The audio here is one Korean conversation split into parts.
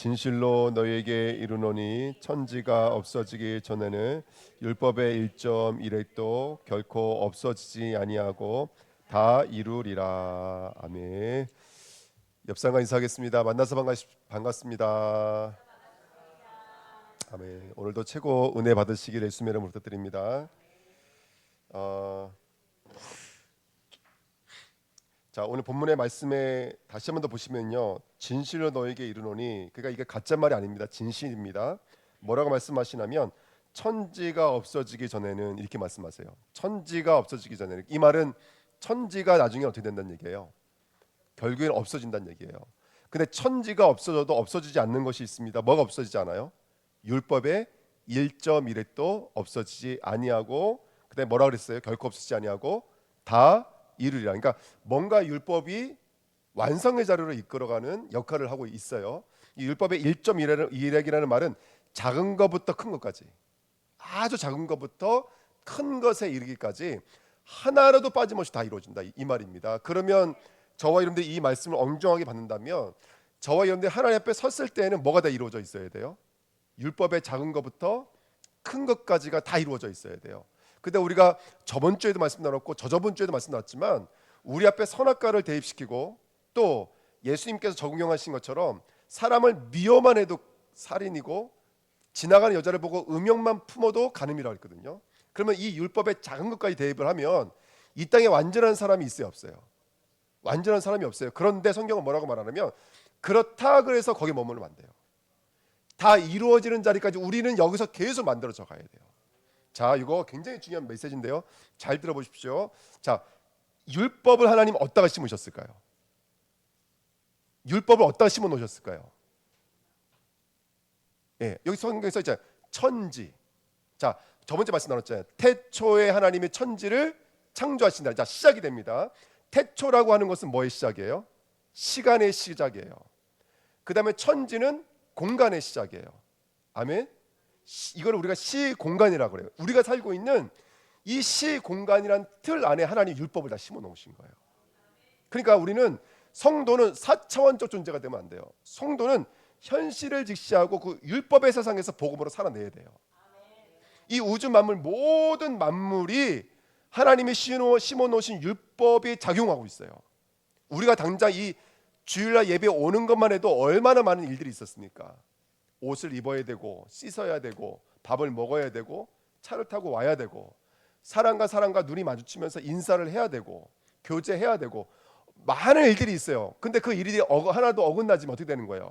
진실로 너희에게 이르노니 천지가 없어지기 전에는 율법의 1.1획도 결코 없어지지 아니하고 다 이루리라. 아멘. 옆상과 인사하겠습니다. 만나서 반갑습니다. 아멘. 오늘도 최고 은혜 받으시기를 예수님의 이름으로 부탁드립니다. 자, 오늘 본문의 말씀에 다시 한 번 더 보시면요, 진실로 너에게 이르노니, 그러니까 이게 가짜 말이 아닙니다. 진실입니다. 뭐라고 말씀하시냐면 천지가 없어지기 전에는, 이렇게 말씀하세요. 천지가 없어지기 전에는. 이 말은 천지가 나중에 어떻게 된다는 얘기예요? 결국엔 없어진다는 얘기예요. 근데 천지가 없어져도 없어지지 않는 것이 있습니다. 뭐가 없어지지 않아요? 율법의 1.1획도 없어지지 아니하고, 그다음에 뭐라 그랬어요? 결코 없어지지 아니하고 다 이루리라. 그러니까 뭔가 율법이 완성의 자료로 이끌어가는 역할을 하고 있어요. 이 율법의 1.1획이라는 말은 작은 것부터 큰 것까지, 아주 작은 것부터 큰 것에 이르기까지 하나라도 빠짐없이 다 이루어진다, 이 말입니다. 그러면 저와 여러분들이 이 말씀을 엉뚱하게 받는다면, 저와 여러분들이 하나님 앞에 섰을 때에는 뭐가 다 이루어져 있어야 돼요? 율법의 작은 것부터 큰 것까지가 다 이루어져 있어야 돼요. 근데 우리가 저번 주에도 말씀 나눴고 저저번 주에도 말씀 나눴지만, 우리 앞에 선악과를 대입시키고 또 예수님께서 적용하신 것처럼 사람을 미워만 해도 살인이고 지나가는 여자를 보고 음욕만 품어도 간음이라고 했거든요. 그러면 이 율법의 작은 것까지 대입을 하면 이 땅에 완전한 사람이 있어요, 없어요? 완전한 사람이 없어요. 그런데 성경은 뭐라고 말하냐면, 그렇다 그래서 거기에 머무르면 안 돼요. 다 이루어지는 자리까지 우리는 여기서 계속 만들어져 가야 돼요. 자, 이거 굉장히 중요한 메시지인데요, 잘 들어보십시오. 자, 율법을 하나님 어디다가 심으셨을까요? 율법을 어디다가 심어 놓으셨을까요? 예, 여기 성경에 써 있잖아요. 천지. 자, 저번주에 말씀 나눴잖아요. 태초에 하나님이 천지를 창조하신다. 자, 시작이 됩니다. 태초라고 하는 것은 뭐의 시작이에요? 시간의 시작이에요. 그 다음에 천지는 공간의 시작이에요. 아멘. 이걸 우리가 시공간이라고 그래요. 우리가 살고 있는 이 시공간이란 틀 안에 하나님 율법을 다 심어 놓으신 거예요. 그러니까 우리는, 성도는 4차원적 존재가 되면 안 돼요. 성도는 현실을 직시하고 그 율법의 세상에서 복음으로 살아내야 돼요. 이 우주 만물, 모든 만물이 하나님이 심어 놓으신 율법이 작용하고 있어요. 우리가 당장 이 주일날 예배 오는 것만 해도 얼마나 많은 일들이 있었습니까? 옷을 입어야 되고, 씻어야 되고, 밥을 먹어야 되고, 차를 타고 와야 되고, 사람과 눈이 마주치면서 인사를 해야 되고, 교제해야 되고, 많은 일들이 있어요. 근데 그 일이 하나도 어긋나지면 어떻게 되는 거예요?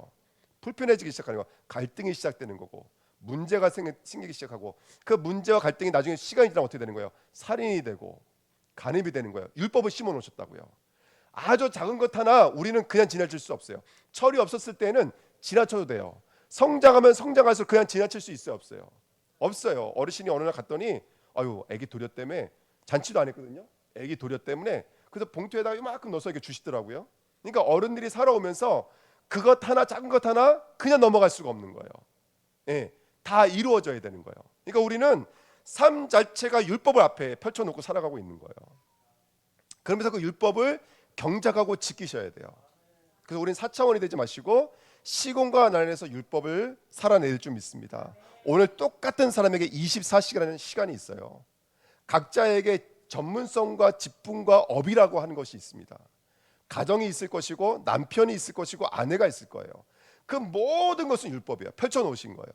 불편해지기 시작하는 거, 갈등이 시작되는 거고, 문제가 생기기 시작하고, 그 문제와 갈등이 나중에 시간이 지나면 어떻게 되는 거예요? 살인이 되고 간음이 되는 거예요. 율법을 심어 놓으셨다고요. 아주 작은 것 하나 우리는 그냥 지나칠 수 없어요. 철이 없었을 때는 지나쳐도 돼요. 성장하면 성장할수록 그냥 지나칠 수 있어요, 없어요? 없어요. 어르신이 어느 날 갔더니, 아유, 애기 도려 때문에, 잔치도 안 했거든요. 애기 도려 때문에, 그래서 봉투에다가 이만큼 넣어서 이렇게 주시더라고요. 그러니까 어른들이 살아오면서 그것 하나, 작은 것 하나 그냥 넘어갈 수가 없는 거예요. 예, 다 이루어져야 되는 거예요. 그러니까 우리는 삶 자체가 율법을 앞에 펼쳐놓고 살아가고 있는 거예요. 그러면서 그 율법을 경작하고 지키셔야 돼요. 그래서 우리는 4차원이 되지 마시고 시공간 안에서 율법을 살아낼 줄 믿습니다. 오늘 똑같은 사람에게 24시간이라는 시간이 있어요. 각자에게 전문성과 직분과 업이라고 하는 것이 있습니다. 가정이 있을 것이고, 남편이 있을 것이고, 아내가 있을 거예요. 그 모든 것은 율법이에요. 펼쳐놓으신 거예요.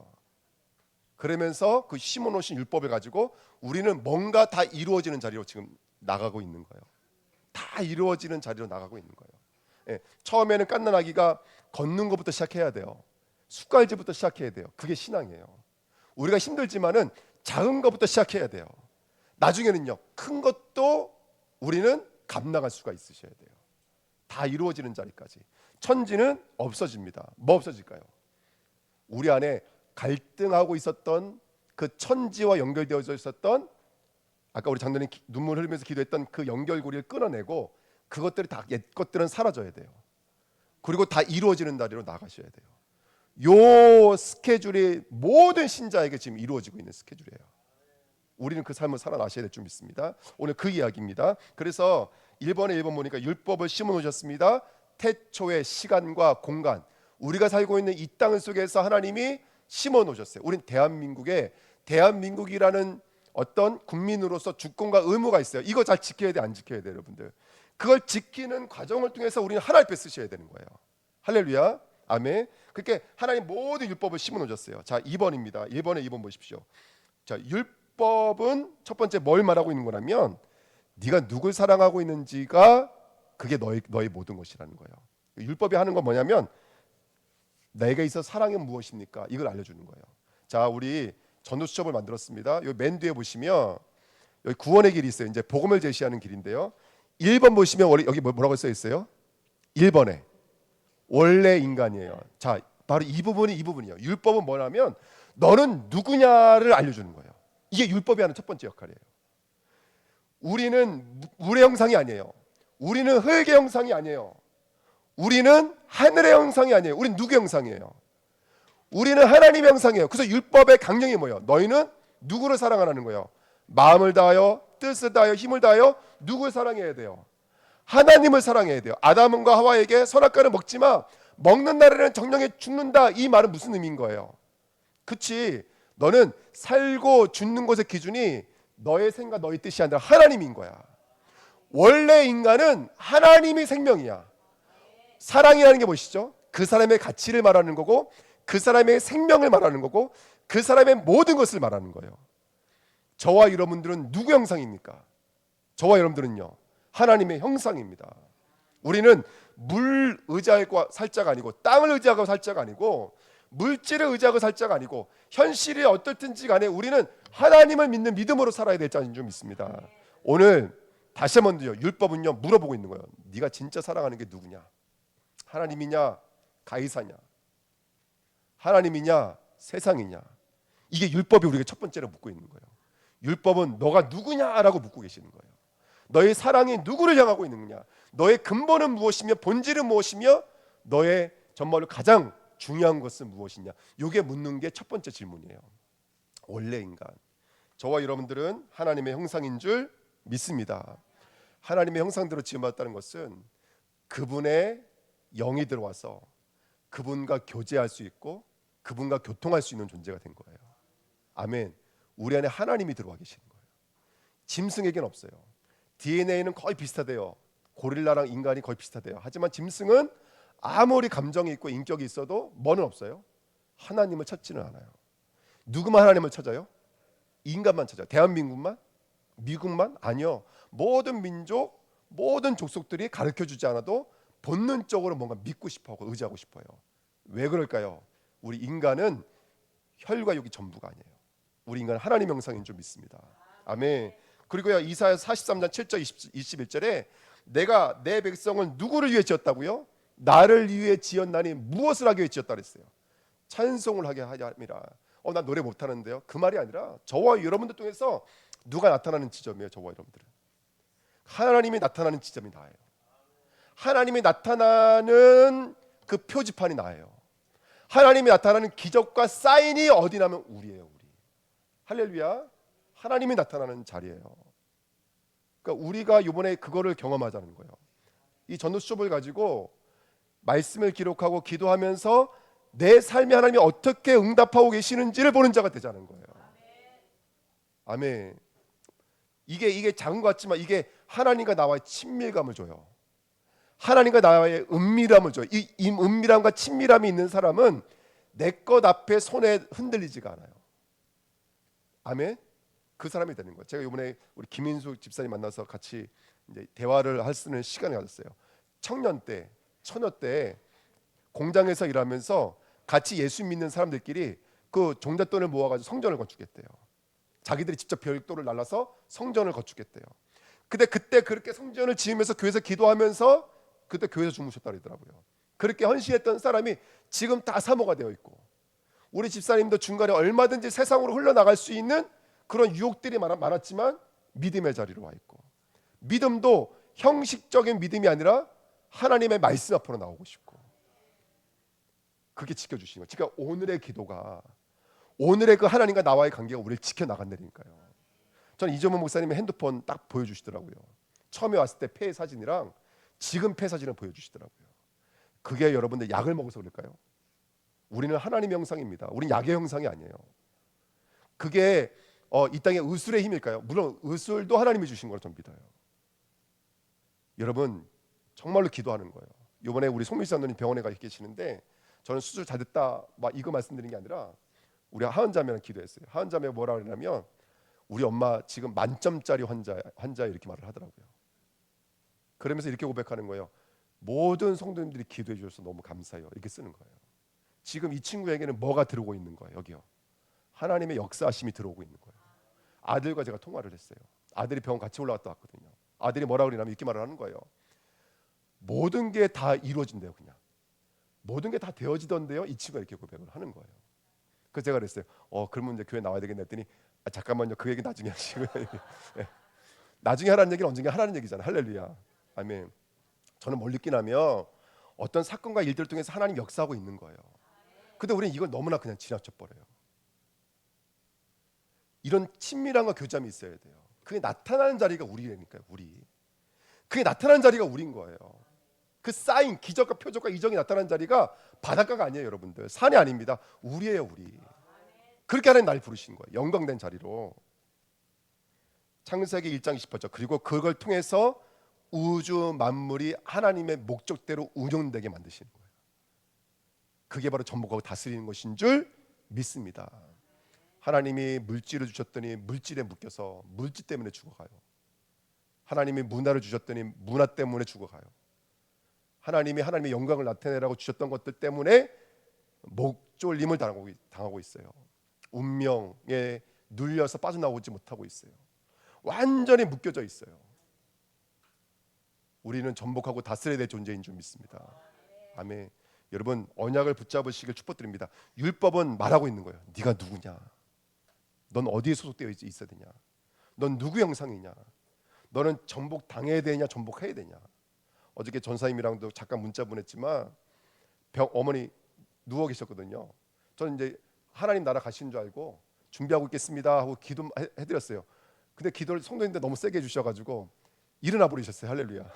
그러면서 그 심어놓으신 율법을 가지고 우리는 뭔가 다 이루어지는 자리로 지금 나가고 있는 거예요. 다 이루어지는 자리로 나가고 있는 거예요. 예, 처음에는 갓난아기가 걷는 것부터 시작해야 돼요. 숟갈질부터 시작해야 돼요. 그게 신앙이에요. 우리가 힘들지만은 작은 것부터 시작해야 돼요. 나중에는요, 큰 것도 우리는 감당할 수가 있으셔야 돼요. 다 이루어지는 자리까지. 천지는 없어집니다. 뭐 없어질까요? 우리 안에 갈등하고 있었던, 그 천지와 연결되어져 있었던, 아까 우리 장로님 눈물 흘리면서 기도했던 그 연결고리를 끊어내고, 그것들이 다, 옛 것들은 사라져야 돼요. 그리고 다 이루어지는 자리로 나가셔야 돼요. 요 스케줄이 모든 신자에게 지금 이루어지고 있는 스케줄이에요. 우리는 그 삶을 살아나셔야 될 줄 믿습니다. 오늘 그 이야기입니다. 그래서 1번에 1번 보니까 율법을 심어 놓으셨습니다. 태초의 시간과 공간, 우리가 살고 있는 이 땅 속에서 하나님이 심어 놓으셨어요. 우린 대한민국이라는 어떤 국민으로서 주권과 의무가 있어요. 이거 잘 지켜야 돼, 안 지켜야 돼, 여러분들. 그걸 지키는 과정을 통해서 우리는 하나님 앞에 쓰셔야 되는 거예요. 할렐루야, 아멘. 그렇게 하나님 모든 율법을 심어 놓으셨어요. 자, 2번입니다. 1번에 2번 보십시오. 자, 율법은 첫 번째 뭘 말하고 있는 거냐면 네가 누굴 사랑하고 있는지가 그게 너의 모든 것이라는 거예요. 율법이 하는 건 뭐냐면 내게 있어 사랑은 무엇입니까? 이걸 알려주는 거예요. 자, 우리 전도수첩을 만들었습니다. 여기 맨 뒤에 보시면 여기 구원의 길이 있어요. 이제 복음을 제시하는 길인데요. 1번 보시면 여기 뭐라고 써 있어요? 1번에 원래 인간이에요. 자, 바로 이 부분이에요. 율법은 뭐냐면 너는 누구냐를 알려주는 거예요. 이게 율법이 하는 첫 번째 역할이에요. 우리는 물의 형상이 아니에요. 우리는 흙의 형상이 아니에요. 우리는 하늘의 형상이 아니에요. 우리는 누구의 형상이에요? 우리는 하나님의 형상이에요. 그래서 율법의 강령이 뭐예요? 너희는 누구를 사랑하라는 거예요? 마음을 다하여, 뜻을 다하여, 힘을 다하여 누구를 사랑해야 돼요? 하나님을 사랑해야 돼요. 아담과 하와에게 선악과를 먹지 마. 먹는 날에는 정령에 죽는다. 이 말은 무슨 의미인 거예요? 그치? 너는 살고 죽는 것의 기준이 너의 생각, 너의 뜻이 아니라 하나님인 거야. 원래 인간은 하나님이 생명이야. 사랑이라는 게 무엇이죠? 그 사람의 가치를 말하는 거고, 그 사람의 생명을 말하는 거고, 그 사람의 모든 것을 말하는 거예요. 저와 여러분들은 누구 형상입니까? 저와 여러분들은요, 하나님의 형상입니다. 우리는 물 의지하고 살 자가 아니고, 땅을 의지하고 살 자가 아니고, 물질을 의지하고 살 자가 아니고, 현실이 어떻든지 간에 우리는 하나님을 믿는 믿음으로 살아야 될 자인 줄 믿습니다. 오늘 다시 한번요, 율법은요 물어보고 있는 거예요. 네가 진짜 사랑하는 게 누구냐? 하나님이냐 가이사냐? 하나님이냐 세상이냐? 이게 율법이 우리가 첫 번째로 묻고 있는 거예요. 율법은 너가 누구냐라고 묻고 계시는 거예요. 너의 사랑이 누구를 향하고 있느냐? 너의 근본은 무엇이며 본질은 무엇이며 너의 정말로 가장 중요한 것은 무엇이냐? 이게 묻는 게 첫 번째 질문이에요. 원래 인간, 저와 여러분들은 하나님의 형상인 줄 믿습니다. 하나님의 형상대로 지음받았다는 것은 그분의 영이 들어와서 그분과 교제할 수 있고 그분과 교통할 수 있는 존재가 된 거예요. 아멘. 우리 안에 하나님이 들어와 계시는 거예요. 짐승에게는 없어요. DNA는 거의 비슷하대요. 고릴라랑 인간이 거의 비슷하대요. 하지만 짐승은 아무리 감정이 있고 인격이 있어도 뭐는 없어요? 하나님을 찾지는 않아요. 누구만 하나님을 찾아요? 인간만 찾아요. 대한민국만? 미국만? 아니요. 모든 민족, 모든 족속들이 가르쳐주지 않아도 본능적으로 뭔가 믿고 싶어하고 의지하고 싶어요. 왜 그럴까요? 우리 인간은 혈과 육이 전부가 아니에요. 우리 인간은 하나님 형상인 줄 믿습니다. 아멘. 그리고요, 이사야 43장 7절 21절에 내가 내 백성을 누구를 위해 지었다고요? 나를 위해 지었나니 무엇을 하기 위해 지었다 그랬어요? 찬송을 하게 함이라. 나 노래 못하는데요. 그 말이 아니라 저와 여러분들 통해서 누가 나타나는 지점이에요. 저와 여러분들은 하나님이 나타나는 지점이 나예요. 하나님이 나타나는 그 표지판이 나예요. 하나님이 나타나는 기적과 사인이 어디냐면 우리예요. 우리. 할렐루야. 하나님이 나타나는 자리예요. 그러니까 우리가 이번에 그거를 경험하자는 거예요. 이 전도수첩을 가지고 말씀을 기록하고 기도하면서 내 삶에 하나님이 어떻게 응답하고 계시는지를 보는 자가 되자는 거예요. 아멘. 이게 작은 것 같지만 이게 하나님과 나와의 친밀감을 줘요. 하나님과 나와의 은밀함을 줘요. 이 은밀함과 친밀함이 있는 사람은 내 것 앞에 손에 흔들리지가 않아요. 아멘. 그 사람이 되는 거예요. 제가 이번에 우리 김인숙 집사님 만나서 같이 이제 대화를 할 수 있는 시간을 가졌어요. 청년 때, 처녀 때 공장에서 일하면서 같이 예수 믿는 사람들끼리 그 종잣돈을 모아가지고 성전을 건축했대요. 자기들이 직접 별도를 날라서 성전을 건축했대요. 근데 그때 그렇게 성전을 지으면서 교회에서 기도하면서 그때 교회에서 주무셨다 그러더라고요. 그렇게 헌신했던 사람이 지금 다 사모가 되어 있고, 우리 집사님도 중간에 얼마든지 세상으로 흘러나갈 수 있는 그런 유혹들이 많았지만 믿음의 자리로 와 있고, 믿음도 형식적인 믿음이 아니라 하나님의 말씀 앞으로 나오고 싶고, 그게 지켜주시는 거예요. 그러니까 오늘의 기도가, 오늘의 그 하나님과 나와의 관계가 우리를 지켜나간다니까요. 저는 이정문 목사님의 핸드폰 딱 보여주시더라고요. 처음에 왔을 때 폐 사진이랑 지금 폐 사진을 보여주시더라고요. 그게 여러분들 약을 먹어서 그럴까요? 우리는 하나님의 형상입니다. 우리는 약의 형상이 아니에요. 그게 이 땅의 의술의 힘일까요? 물론 의술도 하나님이 주신 걸 좀 믿어요. 여러분 정말로 기도하는 거예요. 이번에 우리 송미수 장로님 병원에 가 계시는데 저는 수술 잘 됐다 막 이거 말씀드린 게 아니라 우리 하은자매랑 기도했어요. 하은자매가 뭐라 그러냐면 우리 엄마 지금 만점짜리 환자 이렇게 말을 하더라고요. 그러면서 이렇게 고백하는 거예요. 모든 성도님들이 기도해 주셔서 너무 감사해요. 이렇게 쓰는 거예요. 지금 이 친구에게는 뭐가 들어오고 있는 거예요? 여기요. 하나님의 역사하심이 들어오고 있는 거예요. 아들과 제가 통화를 했어요. 아들이 병원 같이 올라갔다 왔거든요. 아들이 뭐라 그러냐면 이렇게 말을 하는 거예요. 모든 게 다 이루어진대요. 그냥 모든 게 다 되어지던데요. 이 친구가 이렇게 고백을 하는 거예요. 그래서 제가 그랬어요. 그러면 이제 교회 나와야 되겠네 했더니 잠깐만요. 그 얘기 나중에 하시고요. 네. 나중에 하라는 얘기는 언젠가 하라는 얘기잖아요. 할렐루야. 아멘. 저는 뭘 느끼냐면 어떤 사건과 일들을 통해서 하나님 역사하고 있는 거예요. 근데 우리는 이걸 너무나 그냥 지나쳐 버려요. 이런 친밀함과 교감이 있어야 돼요. 그게 나타나는 자리가 우리라니까요. 우리. 그게 나타나는 자리가 우리인 거예요. 그 사인, 기적과 표적과 이정이 나타나는 자리가 바닷가가 아니에요. 여러분들. 산이 아닙니다. 우리예요. 우리. 그렇게 하나님 날 부르신 거예요. 영광된 자리로. 창세기 1장 28절. 그리고 그걸 통해서 우주 만물이 하나님의 목적대로 운영되게 만드시는 거예요. 그게 바로 전복하고 다스리는 것인 줄 믿습니다. 하나님이 물질을 주셨더니 물질에 묶여서 물질 때문에 죽어가요. 하나님이 문화를 주셨더니 문화 때문에 죽어가요. 하나님이 하나님의 영광을 나타내라고 주셨던 것들 때문에 목졸림을 당하고 있어요. 운명에 눌려서 빠져나오지 못하고 있어요. 완전히 묶여져 있어요. 우리는 전복하고 다스려야 될 존재인 줄 믿습니다. 아멘. 여러분 언약을 붙잡으시길 축복드립니다. 율법은 말하고 있는 거예요. 네가 누구냐? 넌 어디에 소속되어 있어야 되냐? 넌 누구 형상이냐? 너는 전복 당해야 되냐? 전복해야 되냐? 어저께 전사님이랑도 잠깐 문자 보냈지만 어머니 누워 계셨거든요. 저는 이제 하나님 나라 가시는 줄 알고 준비하고 있겠습니다 하고 기도해드렸어요. 근데 기도를 성도님들 너무 세게 해주셔가지고 일어나 버리셨어요. 할렐루야.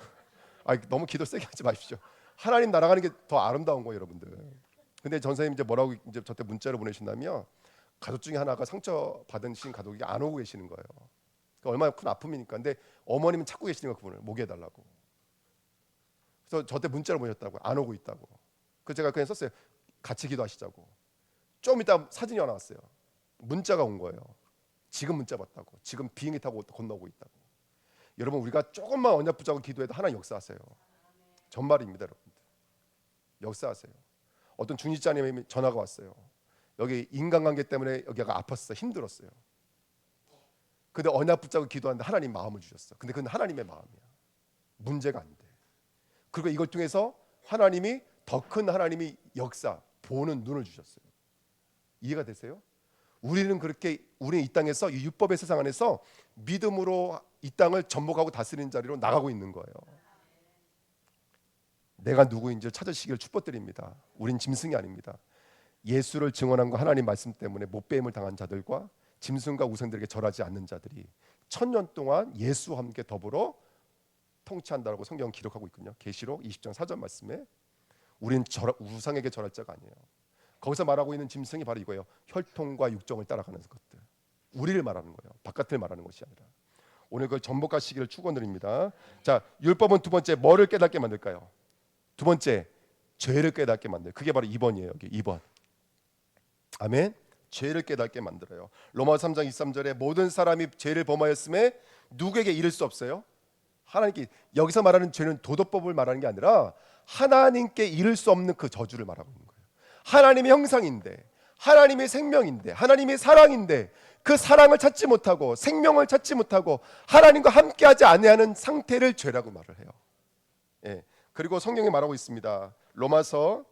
너무 기도 세게 하지 마십시오. 하나님 날아가는 게 더 아름다운 거예요, 여러분들. 근데 전사님 이제 뭐라고 이제 저한테 문자를 보내신다면 가족 중에 하나가 상처 받으신 가족이 안 오고 계시는 거예요. 그러니까 얼마나 큰 아픔이니까. 근데 어머님은 찾고 계시는 거 그분을 목에 해달라고. 그래서 저한테 문자를 보내셨다고 안 오고 있다고. 그래서 제가 그냥 썼어요. 같이 기도하시자고. 좀 이따 사진이 하나 왔어요. 문자가 온 거예요. 지금 문자 받다고. 지금 비행기 타고 건너고 있다고. 여러분 우리가 조금만 언약 붙잡고 기도해도 하나님 역사하세요. 정말입니다, 여러분들. 역사하세요. 어떤 중직자님이 전화가 왔어요. 여기 인간관계 때문에 여기가 아팠어, 힘들었어요. 근데 언약 붙잡고 기도하는데 하나님 마음을 주셨어. 근데 그건 하나님의 마음이야. 문제가 안 돼. 그리고 이걸 통해서 하나님이 더 큰 하나님이 역사 보는 눈을 주셨어요. 이해가 되세요? 우리는 그렇게 우리는 이 땅에서 이 율법의 세상 안에서 믿음으로 이 땅을 전복하고 다스리는 자리로 나가고 있는 거예요. 내가 누구인지 찾으시길 축복드립니다. 우린 짐승이 아닙니다. 예수를 증언한 거 하나님 말씀 때문에 못배임을 당한 자들과 짐승과 우상들에게 절하지 않는 자들이 1000년 동안 예수와 함께 더불어 통치한다라고 성경은 기록하고 있거든요. 계시록 20장 4절 말씀에 우린 우상에게 절할 자가 아니에요. 거기서 말하고 있는 짐승이 바로 이거예요. 혈통과 육정을 따라가는 것들. 우리를 말하는 거예요. 바깥을 말하는 것이 아니라. 오늘 그걸 전복하시기를 축원드립니다. 자, 율법은 두 번째 뭐를 깨닫게 만들까요? 두 번째 죄를 깨닫게 만들어요. 그게 바로 2번이에요. 여기 2번. 아멘. 죄를 깨닫게 만들어요. 로마서 3장 23절에 모든 사람이 죄를 범하였음에 누구에게 이를 수 없어요? 하나님께. 여기서 말하는 죄는 도덕법을 말하는 게 아니라 하나님께 이를 수 없는 그 저주를 말하고 있는 거예요. 하나님의 형상인데, 하나님의 생명인데, 하나님의 사랑인데 그 사랑을 찾지 못하고 생명을 찾지 못하고 하나님과 함께하지 아니하는 상태를 죄라고 말을 해요. 예. 그리고 성경에 말하고 있습니다. 로마서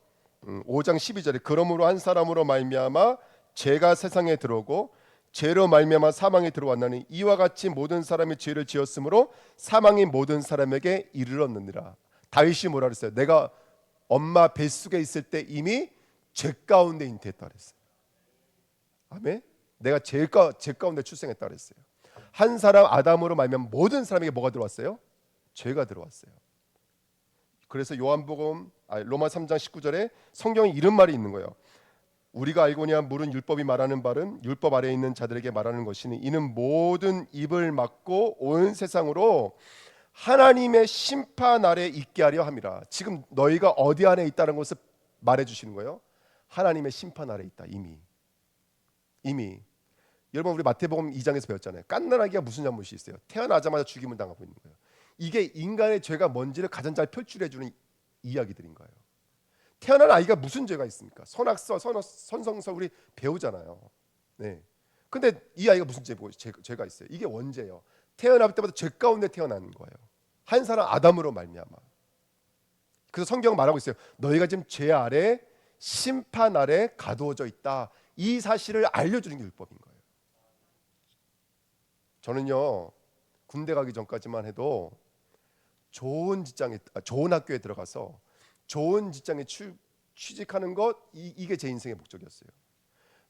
5장 12절에 그러므로 한 사람으로 말미암아 죄가 세상에 들어오고 죄로 말미암아 사망에 들어왔나니 이와 같이 모든 사람이 죄를 지었으므로 사망이 모든 사람에게 이르렀느니라. 다윗이 뭐라 그랬어요? 내가 엄마 뱃속에 있을 때 이미 죄 가운데 잉태했다 그랬어요. 아멘. 내가 죄 가운데 출생했다 그랬어요. 한 사람 아담으로 말미암아 모든 사람에게 뭐가 들어왔어요? 죄가 들어왔어요. 그래서 로마 3장 19절에 성경에 이런 말이 있는 거예요. 우리가 알고냐 물은 율법이 말하는 바는 율법 아래에 있는 자들에게 말하는 것이니 이는 모든 입을 막고 온 세상으로 하나님의 심판 아래 있게 하려 함이라. 지금 너희가 어디 안에 있다는 것을 말해 주시는 거예요. 하나님의 심판 아래 있다. 이미 여러분 우리 마태복음 2장에서 배웠잖아요. 갓난아기가 무슨 잘못이 있어요? 태어나자마자 죽임을 당하고 있는 거예요. 이게 인간의 죄가 뭔지를 가장 잘 표출해 주는 이야기들인 거예요. 태어난 아이가 무슨 죄가 있습니까? 선악서, 선성서 우리 배우잖아요. 네. 근데 이 아이가 무슨 죄가 있어요? 이게 원죄예요. 태어날 때부터 죄 가운데 태어나는 거예요. 한 사람 아담으로 말미암아. 그래서 성경 말하고 있어요. 너희가 지금 죄 아래 심판 아래 가두어져 있다. 이 사실을 알려주는 게 율법인 거예요. 저는요 군대 가기 전까지만 해도 좋은 학교에 들어가서 좋은 직장에 취직하는 것 이게 제 인생의 목적이었어요.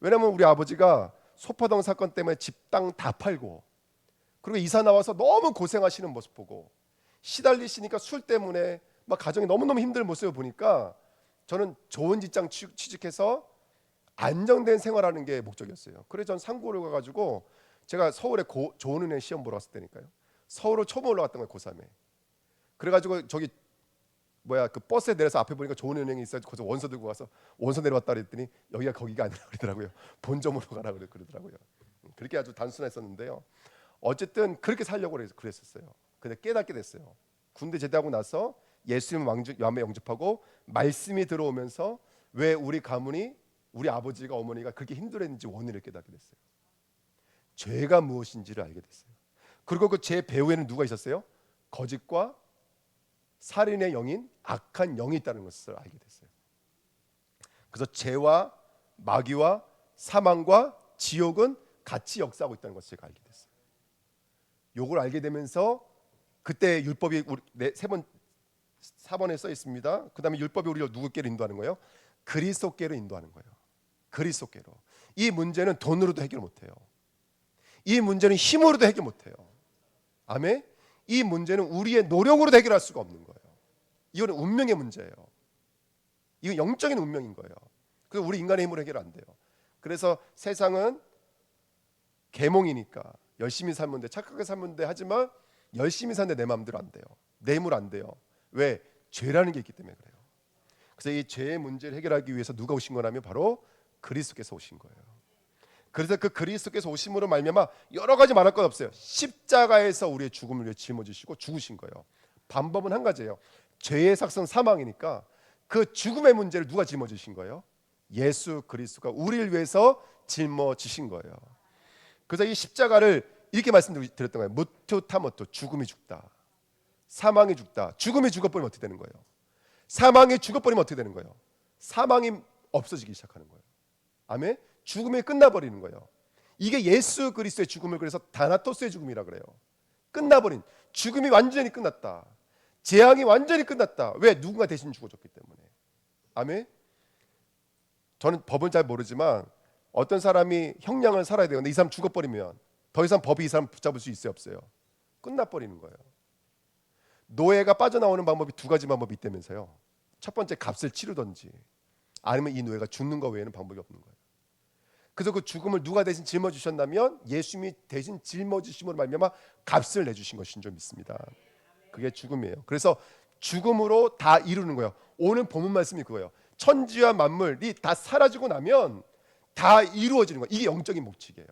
왜냐하면 우리 아버지가 소포동 사건 때문에 집 땅 다 팔고 그리고 이사 나와서 너무 고생하시는 모습 보고 시달리시니까 술 때문에 막 가정이 너무너무 힘든 모습을 보니까 저는 좋은 직장 취직해서 안정된 생활하는 게 목적이었어요. 그래서 전 상고를 가가지고 제가 서울에 좋은 은행 시험 보러 갔을 때니까요. 서울을 처음 올라갔던 거예요. 고3에. 그래가지고 저기 그 버스에 내려서 앞에 보니까 좋은 은행이 있어서 거기서 원서 들고 가서 원서 내려왔다 그랬더니 여기가 거기가 아니라 그러더라고요. 본점으로 가라 그러더라고요. 그렇게 아주 단순했었는데요. 어쨌든 그렇게 살려고 그랬었어요. 근데 깨닫게 됐어요. 군대 제대하고 나서 예수님 왕에 영접하고 말씀이 들어오면서 왜 우리 가문이 우리 아버지가 어머니가 그렇게 힘들었는지 원인을 깨닫게 됐어요. 죄가 무엇인지를 알게 됐어요. 그리고 그 죄 배후에는 누가 있었어요? 거짓과 살인의 영인 악한 영이 있다는 것을 알게 됐어요. 그래서 죄와 마귀와 사망과 지옥은 같이 역사하고 있다는 것을 제가 알게 됐어요. 요걸 알게 되면서 그때 율법이 4번에 써 있습니다. 그 다음에 율법이 우리를 누구께로 인도하는 거예요? 그리스도께로 인도하는 거예요. 그리스도께로. 이 문제는 돈으로도 해결 못해요. 이 문제는 힘으로도 해결 못해요. 아멘. 이 문제는 우리의 노력으로도 해결할 수가 없는 거예요. 이거는 운명의 문제예요. 이건 영적인 운명인 거예요. 그래서 우리 인간의 힘으로 해결 안 돼요. 그래서 세상은 계몽이니까 열심히 살면 돼, 착하게 살면 돼 하지만 열심히 사는데 내 마음대로 안 돼요. 내 힘으로 안 돼요. 왜? 죄라는 게 있기 때문에 그래요. 그래서 이 죄의 문제를 해결하기 위해서 누가 오신 거냐면 바로 그리스도께서 오신 거예요. 그래서 그 그리스도께서 오심으로 말미암아 여러 가지 말할 것 없어요. 십자가에서 우리의 죽음을 위해 짊어지시고 죽으신 거예요. 방법은 한 가지예요. 죄의 삭선 사망이니까 그 죽음의 문제를 누가 짊어지신 거예요? 예수 그리스도가 우리를 위해서 짊어지신 거예요. 그래서 이 십자가를 이렇게 말씀드렸던 거예요. 무투 타모토, 죽음이 죽다, 사망이 죽다. 죽음이 죽어버리면 어떻게 되는 거예요? 사망이 죽어버리면 어떻게 되는 거예요? 사망이 없어지기 시작하는 거예요. 아멘. 죽음이 끝나버리는 거예요. 이게 예수 그리스도의 죽음을 그래서 다나토스의 죽음이라 그래요. 끝나버린, 죽음이 완전히 끝났다. 재앙이 완전히 끝났다. 왜? 누군가 대신 죽어줬기 때문에. 아멘. 저는 법은 잘 모르지만 어떤 사람이 형량을 살아야 돼요. 근데 이 사람 죽어버리면 더 이상 법이 이 사람 붙잡을 수 있어요, 없어요? 끝나버리는 거예요. 노예가 빠져나오는 방법이 두 가지 방법이 있다면서요. 첫 번째, 값을 치르든지 아니면 이 노예가 죽는 거 외에는 방법이 없는 거예요. 그래서 그 죽음을 누가 대신 짊어지셨냐면 예수님이 대신 짊어지심으로 말미암아 값을 내주신 것인 줄 믿습니다. 그게 죽음이에요. 그래서 죽음으로 다 이루는 거예요. 오늘 본문 말씀이 그거예요. 천지와 만물이 다 사라지고 나면 다 이루어지는 거예요. 이게 영적인 법칙이에요.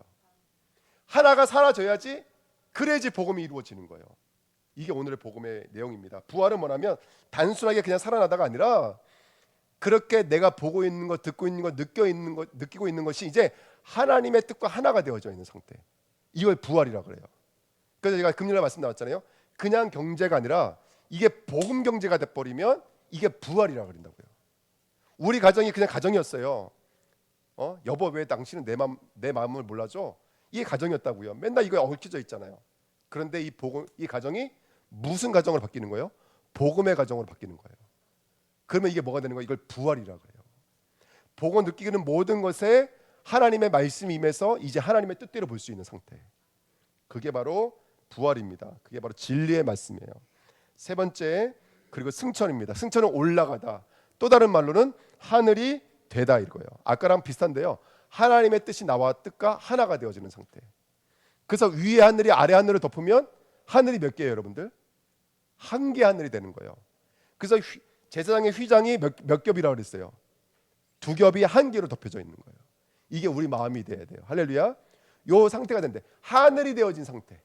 하나가 사라져야지 그래야지 복음이 이루어지는 거예요. 이게 오늘의 복음의 내용입니다. 부활은 뭐냐면 단순하게 그냥 살아나다가 아니라 그렇게 내가 보고 있는 것, 듣고 있는 것, 느끼고 있는 것이 이제 하나님의 뜻과 하나가 되어져 있는 상태. 이걸 부활이라고 그래요. 그래서 제가 금요일에 말씀 나왔잖아요. 그냥 경제가 아니라 이게 복음 경제가 돼버리면 이게 부활이라고 그런다고요. 우리 가정이 그냥 가정이었어요. 여보 왜 당신은 내 마음을 몰라줘? 이게 가정이었다고요. 맨날 이거에 얽혀져 있잖아요. 그런데 이 가정이 무슨 가정으로 바뀌는 거예요? 복음의 가정으로 바뀌는 거예요. 그러면 이게 뭐가 되는 거예요? 이걸 부활이라고 해요. 복음 느끼는 모든 것에 하나님의 말씀이 임해서 이제 하나님의 뜻대로 볼 수 있는 상태. 그게 바로 부활입니다. 그게 바로 진리의 말씀이에요. 세 번째, 그리고 승천입니다. 승천은 올라가다. 또 다른 말로는 하늘이 되다 이거예요. 아까랑 비슷한데요. 하나님의 뜻이 나와 뜻과 하나가 되어지는 상태. 그래서 위에 하늘이 아래 하늘을 덮으면 하늘이 몇 개예요, 여러분들? 한 개 하늘이 되는 거예요. 그래서 제사장의 휘장이 몇 겹이라고 그랬어요? 두 겹이 한 개로 덮여져 있는 거예요. 이게 우리 마음이 돼야 돼요. 할렐루야. 요 상태가 된대. 하늘이 되어진 상태.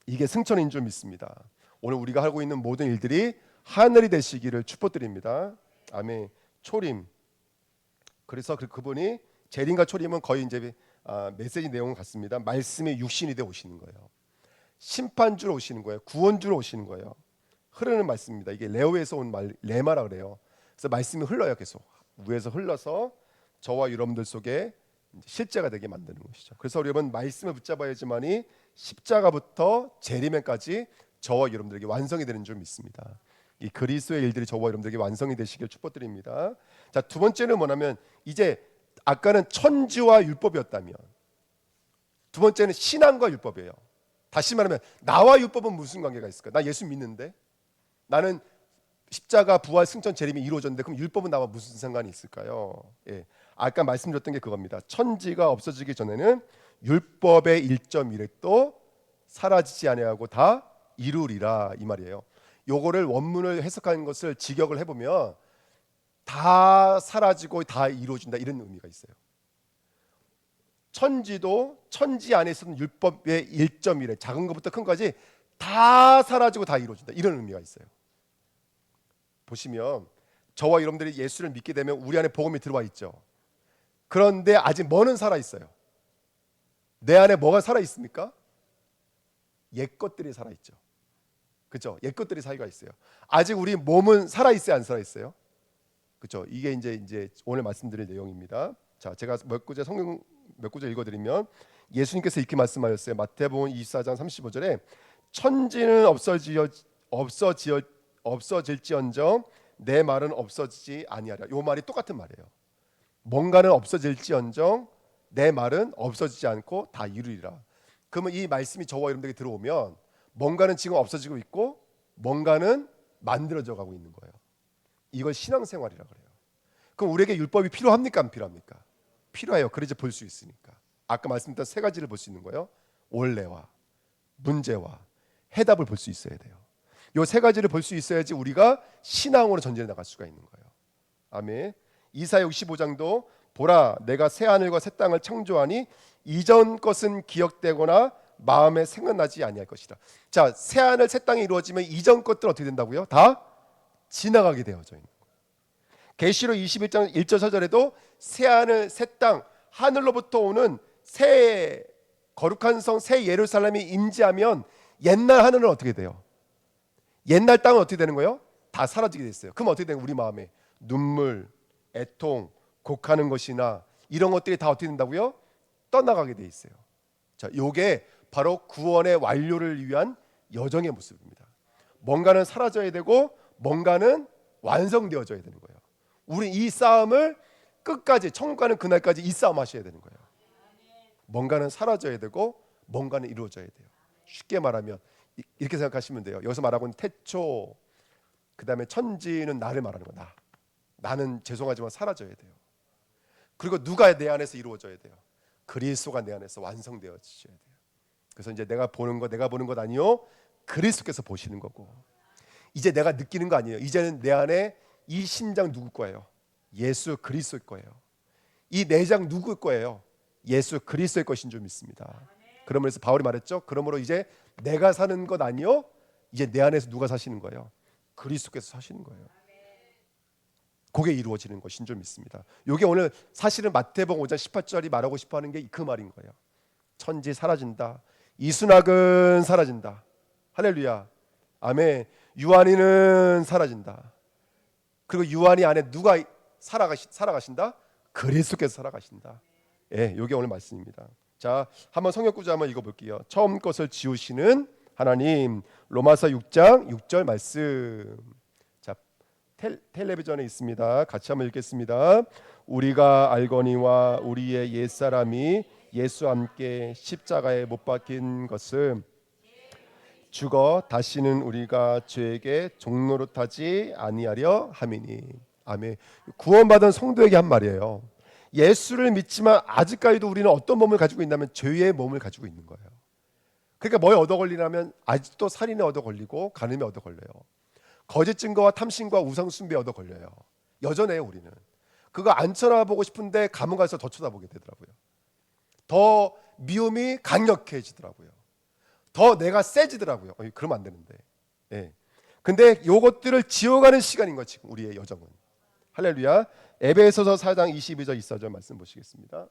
이게 승천인 줄 믿습니다. 오늘 우리가 하고 있는 모든 일들이 하늘이 되시기를 축복드립니다. 아멘. 초림. 그래서 그분이 재림과 초림은 거의 이제 메시지 내용은 같습니다. 말씀이 육신이 되어 오시는 거예요. 심판주로 오시는 거예요. 구원주로 오시는 거예요. 흐르는 말씀입니다. 이게 레오에서 온 말, 레마라 그래요. 그래서 말씀이 흘러요. 계속 위에서 흘러서 저와 여러분들 속에 실제가 되게 만드는 것이죠. 그래서 여러분 말씀을 붙잡아야지만이 십자가부터 재림에까지 저와 여러분들에게 완성이 되는 줄 믿습니다. 이 그리스도의 일들이 저와 여러분들에게 완성이 되시길 축복드립니다. 자, 두 번째는 뭐냐면 이제 아까는 천지와 율법이었다면 두 번째는 신앙과 율법이에요. 다시 말하면 나와 율법은 무슨 관계가 있을까? 나 예수 믿는데 나는 십자가 부활 승천 재림이 이루어졌는데 그럼 율법은 나와 무슨 상관이 있을까요? 예. 아까 말씀드렸던 게 그겁니다. 천지가 없어지기 전에는 율법의 1.1획도 사라지지 아니하고 다 이루리라 이 말이에요. 요거를 원문을 해석하는 것을 직역을 해보면 다 사라지고 다 이루어진다 이런 의미가 있어요. 천지도 천지 안에 있었던 율법의 1.1획 작은 것부터 큰 것까지 다 사라지고 다 이루어진다 이런 의미가 있어요. 보시면 저와 여러분들이 예수를 믿게 되면 우리 안에 복음이 들어와 있죠. 그런데 아직 뭐는 살아 있어요. 내 안에 뭐가 살아 있습니까? 옛 것들이 살아 있죠. 그렇죠? 옛 것들이 살아 있어요. 아직 우리 몸은 살아 있어요, 안 살아 있어요? 그렇죠? 이게 이제 오늘 말씀드릴 내용입니다. 자, 제가 성경 몇 구절 읽어드리면 예수님께서 이렇게 말씀하셨어요. 마태복음 24장 35절에 천지는 없어질지언정 내 말은 없어지지 아니하리라. 이 말이 똑같은 말이에요. 뭔가는 없어질지언정 내 말은 없어지지 않고 다 이루리라. 그러면 이 말씀이 저와 여러분들에게 들어오면 뭔가는 지금 없어지고 있고 뭔가는 만들어져 가고 있는 거예요. 이걸 신앙생활이라고 그래요. 그럼 우리에게 율법이 필요합니까? 안 필요합니까? 필요해요. 그래서 볼 수 있으니까. 아까 말씀드렸던 세 가지를 볼 수 있는 거예요. 원래와 문제와 해답을 볼 수 있어야 돼요. 이 세 가지를 볼 수 있어야지 우리가 신앙으로 전진해 나갈 수가 있는 거예요. 아멘. 이사야 65장도 보라 내가 새 하늘과 새 땅을 창조하니 이전 것은 기억되거나 마음에 생각나지 아니할 것이다. 자, 새 하늘 새 땅이 이루어지면 이전 것들 어떻게 된다고요? 다 지나가게 되어져 있는 거예요. 계시록 21장 1절 4절에도 새 하늘 새 땅 하늘로부터 오는 새 거룩한 성 새 예루살렘이 임재하면 옛날 하늘은 어떻게 돼요? 옛날 땅은 어떻게 되는 거예요? 다 사라지게 됐어요. 그럼 어떻게 되는 거예요? 우리 마음에 눈물, 애통, 곡하는 것이나 이런 것들이 다 어떻게 된다고요? 떠나가게 돼 있어요. 자, 요게 바로 구원의 완료를 위한 여정의 모습입니다. 뭔가는 사라져야 되고 뭔가는 완성되어져야 되는 거예요. 우리 이 싸움을 끝까지 천국 가는 그날까지 이 싸움 하셔야 되는 거예요. 뭔가는 사라져야 되고 뭔가는 이루어져야 돼요. 쉽게 말하면 이렇게 생각하시면 돼요. 여기서 말하고 있는 태초 그다음에 천지는 나를 말하는 거야. 나는 죄송하지만 사라져야 돼요. 그리고 누가 내 안에서 이루어져야 돼요. 그리스도가 내 안에서 완성되어져야 돼요. 그래서 이제 내가 보는 것 아니요 그리스도께서 보시는 거고 이제 내가 느끼는 거 아니에요. 이제는 내 안에 이 심장 누구 거예요? 예수 그리스도의 거예요. 이 내장 누구 거예요? 예수 그리스도의 것인 줄 믿습니다. 그러면서 바울이 말했죠. 그러므로 이제 내가 사는 것 아니요 이제 내 안에서 누가 사시는 거예요? 그리스도께서 사시는 거예요. 그게 이루어지는 것인 줄 믿습니다. 이게 오늘 사실은 마태복음 5장 18절이 말하고 싶어하는 게 그 말인 거예요. 천지 사라진다. 이순학은 사라진다. 할렐루야. 아멘. 유한이는 사라진다. 그리고 유한이 안에 누가 살아가신다? 그리스도께서 살아가신다. 예, 이게 오늘 말씀입니다. 자, 한번 성경 구절 한번 읽어볼게요. 처음 것을 지으시는 하나님. 로마서 6장 6절 말씀. 자, 텔레비전에 있습니다. 같이 한번 읽겠습니다. 우리가 알거니와 우리의 옛사람이 예수와 함께 십자가에 못 박힌 것은 죽어 다시는 우리가 죄에게 종노릇하지 아니하려 함이니. 아멘. 구원받은 성도에게 한 말이에요. 예수를 믿지만 아직까지도 우리는 어떤 몸을 가지고 있냐면 죄의 몸을 가지고 있는 거예요. 그러니까 뭐에 얻어 걸리냐면 아직도 살인에 얻어 걸리고 간음에 얻어 걸려요. 거짓 증거와 탐심과 우상 숭배에 얻어 걸려요. 여전해요 우리는. 그거 안 쳐다보고 싶은데 감옥 가서 더 쳐다보게 되더라고요. 더 미움이 강력해지더라고요. 더 내가 세지더라고요. 그러면 안 되는데. 예. 근데 요것들을 지워가는 시간인 거 지금 우리의 여정은. 할렐루야. 에베소서 4장 22절 24절 말씀 보시겠습니다.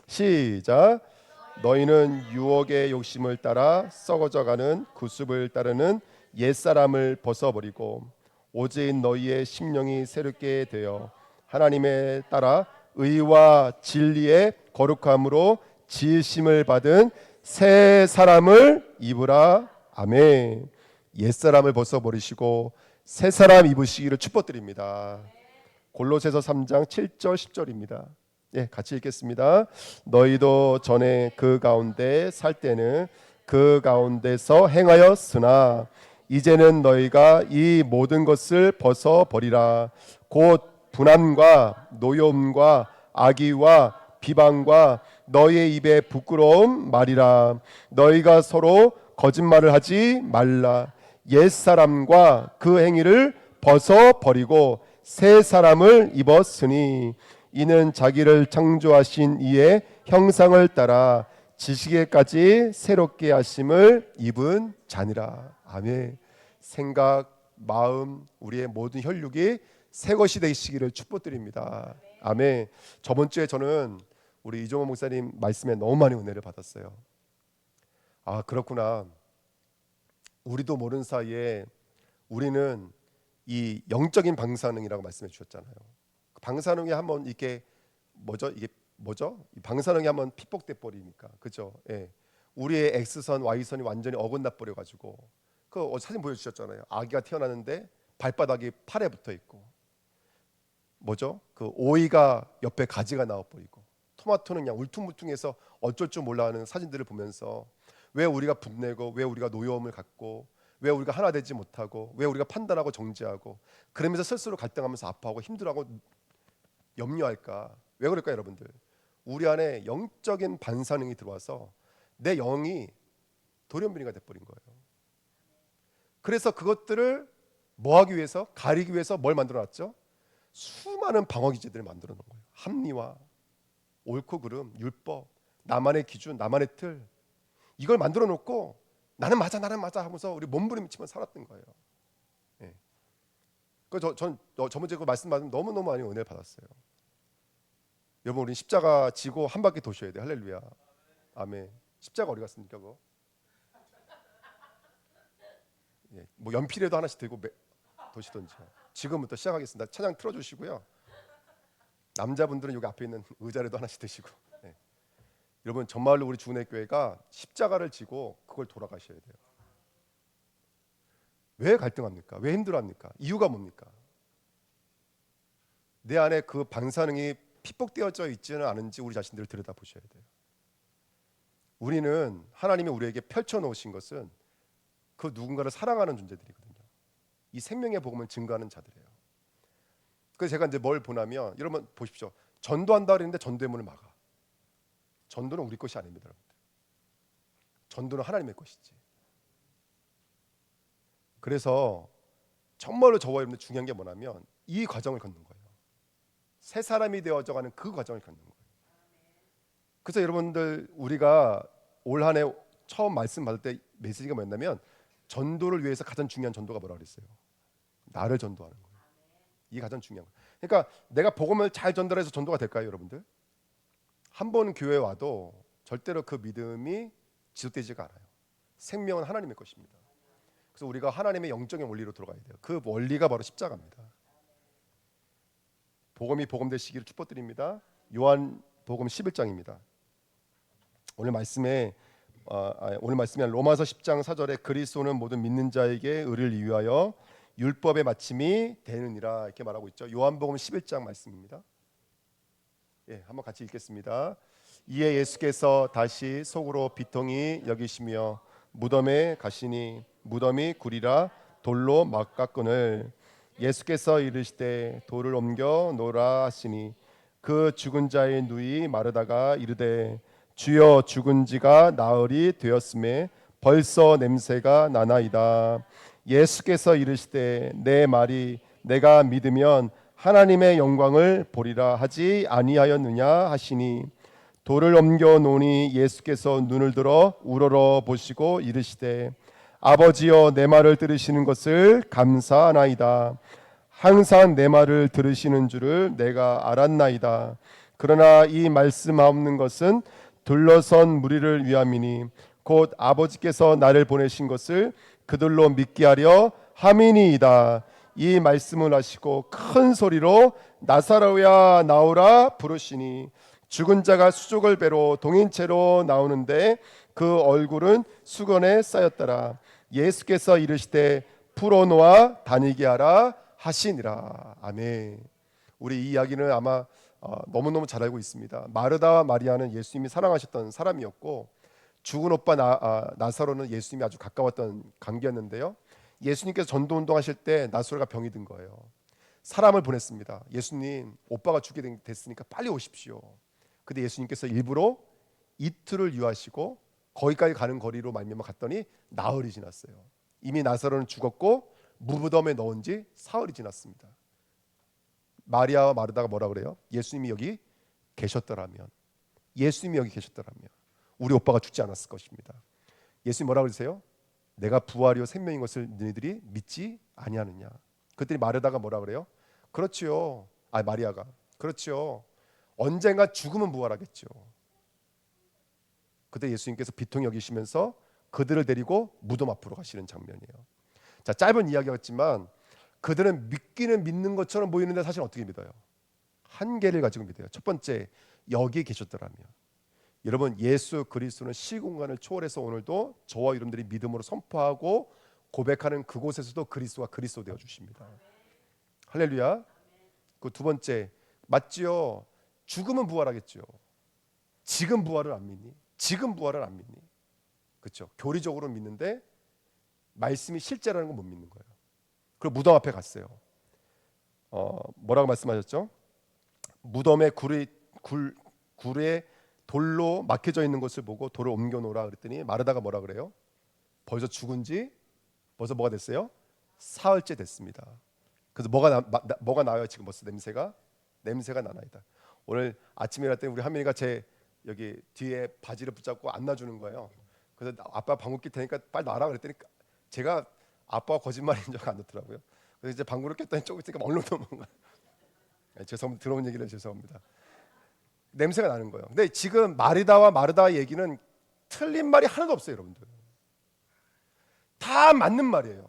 시작. 너희는 유혹의 욕심을 따라 썩어져가는 구습을 따르는 옛사람을 벗어버리고 오직 너희의 심령이 새롭게 되어 하나님에 따라 의와 진리의 거룩함으로 지으심을 받은 새 사람을 입으라. 아멘. 옛사람을 벗어버리시고 새 사람 입으시기를 축복드립니다. 골로새서 3장 7절 10절입니다. 예, 같이 읽겠습니다. 너희도 전에 그 가운데 살 때는 그 가운데서 행하였으나 이제는 너희가 이 모든 것을 벗어버리라. 곧 분함과 노여움과 악의와 비방과 너희의 입에 부끄러운 말이라. 너희가 서로 거짓말을 하지 말라. 옛사람과 그 행위를 벗어버리고 새 사람을 입었으니 이는 자기를 창조하신 이의 형상을 따라 지식에까지 새롭게 하심을 입은 자니라. 아멘. 생각, 마음, 우리의 모든 혈육이 새 것이 되시기를 축복드립니다. 아멘. 저번 주에 저는 우리 이종호 목사님 말씀에 너무 많이 은혜를 받았어요. 아, 그렇구나. 우리도 모르는 사이에 우리는 이 영적인 방사능이라고 말씀해 주셨잖아요. 방사능이 한번 이게 뭐죠? 이 방사능이 한번 피폭돼 버리니까, 그죠? 예. 우리의 X선, Y선이 완전히 어긋나 버려 가지고 그 사진 보여주셨잖아요. 아기가 태어났는데 발바닥이 팔에 붙어 있고, 뭐죠? 그 오이가 옆에 가지가 나와 버리고, 토마토는 그냥 울퉁불퉁해서 어쩔 줄 몰라 하는 사진들을 보면서 왜 우리가 분내고, 왜 우리가 노여움을 갖고, 왜 우리가 하나 되지 못하고, 왜 우리가 판단하고 정죄하고, 그러면서 스스로 갈등하면서 아파하고 힘들어하고 염려할까? 왜 그럴까요, 여러분들? 우리 안에 영적인 반사능이 들어와서 내 영이 돌연변이가 돼버린 거예요. 그래서 그것들을 뭐하기 위해서, 가리기 위해서 뭘 만들어놨죠? 수많은 방어 기제들을 만들어 놓은 거예요. 합리화, 옳고 그름, 율법, 나만의 기준, 나만의 틀, 이걸 만들어 놓고 나는 맞아 하면서 우리 몸부림치면 살았던 거예요. 예. 전 저번 주에 그 말씀 받으면 너무 많이 은혜를 받았어요. 여러분, 우리 십자가 지고 한 바퀴 도셔야 돼요. 할렐루야. 아멘. 십자가 어디 갔습니까, 그거? 예. 뭐 연필에도 하나씩 들고 도시던지. 지금부터 시작하겠습니다. 찬양 틀어주시고요. 남자분들은 여기 앞에 있는 의자라도 하나씩 드시고. 예. 여러분, 정말로 우리 주은혜교회가 십자가를 지고 그걸 돌아가셔야 돼요. 왜 갈등합니까? 왜 힘들어합니까? 이유가 뭡니까? 내 안에 그 반사능이 피폭되어져 있지는 않은지 우리 자신들을 들여다보셔야 돼요. 우리는 하나님이 우리에게 펼쳐놓으신 것은 그 누군가를 사랑하는 존재들이거든요. 이 생명의 복음을 증거하는 자들이에요. 그래서 제가 이제 뭘 보냐면, 여러분 보십시오. 전도한다 그랬는데 전도의 문을 막아. 전도는 우리 것이 아닙니다, 여러분들. 전도는 하나님의 것이지. 그래서 정말로 저와 여러분들 중요한 게 뭐냐면 이 과정을 걷는 거예요. 새 사람이 되어져가는 그 과정을 걷는 거예요. 그래서 여러분들, 우리가 올 한 해 처음 말씀 받을 때 메시지가 뭐였냐면, 전도를 위해서 가장 중요한 전도가 뭐라 그랬어요? 나를 전도하는 거예요. 이게 가장 중요한 거예요. 그러니까 내가 복음을 잘 전달해서 전도가 될까요, 여러분들? 한 번 교회에 와도 절대로 그 믿음이 지속되지가 않아요. 생명은 하나님의 것입니다. 그래서 우리가 하나님의 영적인 원리로 들어가야 돼요. 그 원리가 바로 십자가입니다. 복음이 복음되시기를 축복드립니다. 요한복음 11장입니다. 오늘 말씀에 로마서 10장 4절에 그리스도는 모든 믿는 자에게 의를 이유하여 율법의 마침이 되느니라 이렇게 말하고 있죠. 요한복음 11장 말씀입니다. 예, 한번 같이 읽겠습니다. 이에 예수께서 다시 속으로 비통히 여기시며 무덤에 가시니 무덤이 구리라 돌로 막 깎은을 예수께서 이르시되 돌을 옮겨 놓으라 하시니 그 죽은 자의 누이 마르다가 이르되 주여 죽은 지가 나흘이 되었음에 벌써 냄새가 나나이다. 예수께서 이르시되 내 말이 내가 믿으면 하나님의 영광을 보리라 하지 아니하였느냐 하시니 돌을 옮겨 놓으니 예수께서 눈을 들어 우러러 보시고 이르시되 아버지여 내 말을 들으시는 것을 감사하나이다. 항상 내 말을 들으시는 줄을 내가 알았나이다. 그러나 이 말씀하옵는 것은 둘러선 무리를 위함이니 곧 아버지께서 나를 보내신 것을 그들로 믿게 하려 함이니이다. 이 말씀을 하시고 큰 소리로 나사로야 나오라 부르시니 죽은 자가 수족을 배로 동인채로 나오는데 그 얼굴은 수건에 쌓였더라. 예수께서 이르시되 풀어놓아 다니게 하라 하시니라. 아멘. 우리 이 이야기는 아마 너무너무 잘 알고 있습니다. 마르다와 마리아는 예수님이 사랑하셨던 사람이었고 죽은 오빠 나사로는 예수님이 아주 가까웠던 관계였는데요. 예수님께서 전도운동 하실 때 나사로가 병이 든 거예요. 사람을 보냈습니다. 예수님 오빠가 죽게 됐으니까 빨리 오십시오. 근데 예수님께서 일부러 이틀을 유하시고 거기까지 가는 거리로 말미암아 갔더니 나흘이 지났어요. 이미 나사로는 죽었고 무덤에 넣은 지 사흘이 지났습니다. 마리아와 마르다가 뭐라 그래요? 예수님이 여기 계셨더라면, 예수님이 여기 계셨더라면 우리 오빠가 죽지 않았을 것입니다. 예수님 뭐라 그러세요? 내가 부활이요 생명인 것을 너희들이 믿지 아니하느냐. 그랬더니 마르다가 뭐라 그래요? 그렇지요. 마리아가 그렇지요. 언젠가 죽으면 부활하겠죠. 그때 예수님께서 비통히 여기시면서 그들을 데리고 무덤 앞으로 가시는 장면이에요. 자, 짧은 이야기였지만 그들은 믿기는 믿는 것처럼 보이는데 사실 어떻게 믿어요? 한계를 가지고 믿어요. 첫 번째, 여기 계셨더라면. 여러분, 예수 그리스도는 시공간을 초월해서 오늘도 저와 여러분들이 믿음으로 선포하고 고백하는 그곳에서도 그리스도가 그리스도 되어 주십니다. 할렐루야. 그 두 번째, 맞지요? 죽으면 부활하겠죠. 지금 부활을 안 믿니? 지금 부활을 안 믿니? 그렇죠. 교리적으로 믿는데 말씀이 실제라는 건 못 믿는 거예요. 그리고 무덤 앞에 갔어요. 뭐라고 말씀하셨죠? 무덤에 굴에 돌로 막혀져 있는 것을 보고 돌을 옮겨 놓으라 그랬더니 마르다가 뭐라 그래요? 벌써 죽은 지 벌써 뭐가 됐어요? 사흘째 됐습니다. 그래서 뭐가 나요? 지금 벌써 냄새가 나나이다. 오늘 아침에 일어날 때 우리 하민이가 제 여기 뒤에 바지를 붙잡고 안놔주는 거예요. 그래서 아빠 방구 낄 테니까 빨리 놔라 그랬더니 제가 아빠가 거짓말인 줄 안 넣더라고요. 그래서 이제 방구를 꼈더니 조금 있으니까 얼른 도망가. 죄송합니다. 들어온 얘기를 죄송합니다. 냄새가 나는 거예요. 근데 지금 마르다와 마르다의 얘기는 틀린 말이 하나도 없어요, 여러분들. 다 맞는 말이에요.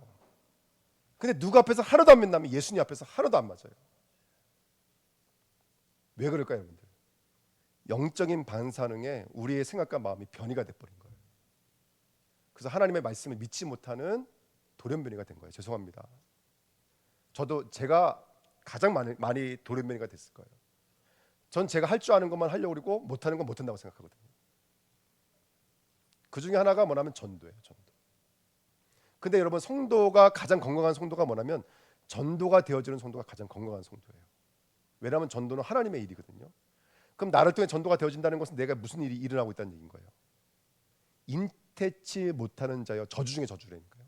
근데 누구 앞에서 하나도 안 믿냐면 예수님 앞에서 하나도 안 맞아요. 왜 그럴까요, 여러분들? 영적인 반사능에 우리의 생각과 마음이 변이가 돼버린 거예요. 그래서 하나님의 말씀을 믿지 못하는 돌연변이가 된 거예요. 죄송합니다. 저도 제가 가장 많이 돌연변이가 됐을 거예요. 전 제가 할 줄 아는 것만 하려고 그러고 못하는 건 못한다고 생각하거든요. 그 중에 하나가 뭐냐면 전도예요. 전도. 근데 여러분, 성도가 가장 건강한 성도가 뭐냐면 전도가 되어지는 성도가 가장 건강한 성도예요. 왜냐하면 전도는 하나님의 일이거든요. 그럼 나를 통해 전도가 되어진다는 것은 내가 무슨 일이 일어나고 있다는 얘기인 거예요. 인태치 못하는 자여, 저주 중에 저주라니까요.